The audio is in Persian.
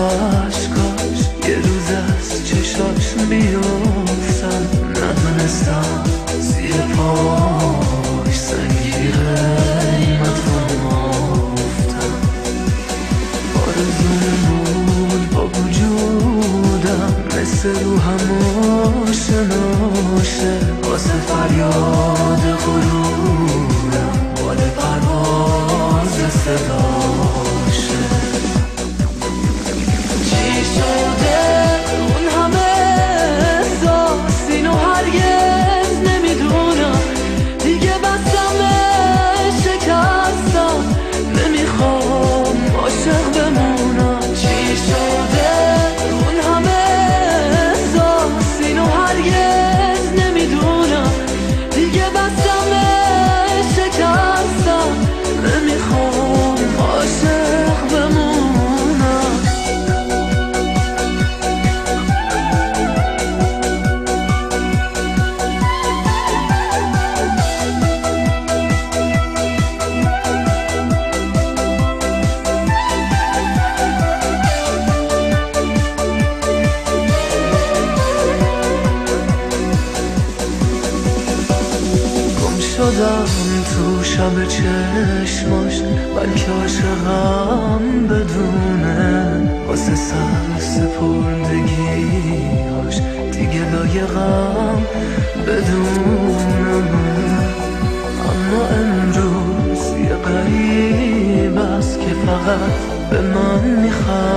عشقاش یه روز از چشاش بیفتم، نتونستم زیر پاش سنگی قیمت افتم. آرزوم بود با وجودم مثل روحم آشناشه، واسه فریاد غرورم بال پرواز صداشه. چی شده اون همه احساس اینو هرگز نمیدونم، دیگه بستم شکستم نمیخوام عاشق بمونم. چی شده اون همه احساس اینو هرگز نمیدونم، دیگه بستم شکستم نمیخوام عاشق بمونم. شدم تو شب چشماش، بلکه عاشقم بدونه، واسه سر سپردگیاش دیگه لایقم بدونم. اما امروز یه غریب است که فقط به من میخواد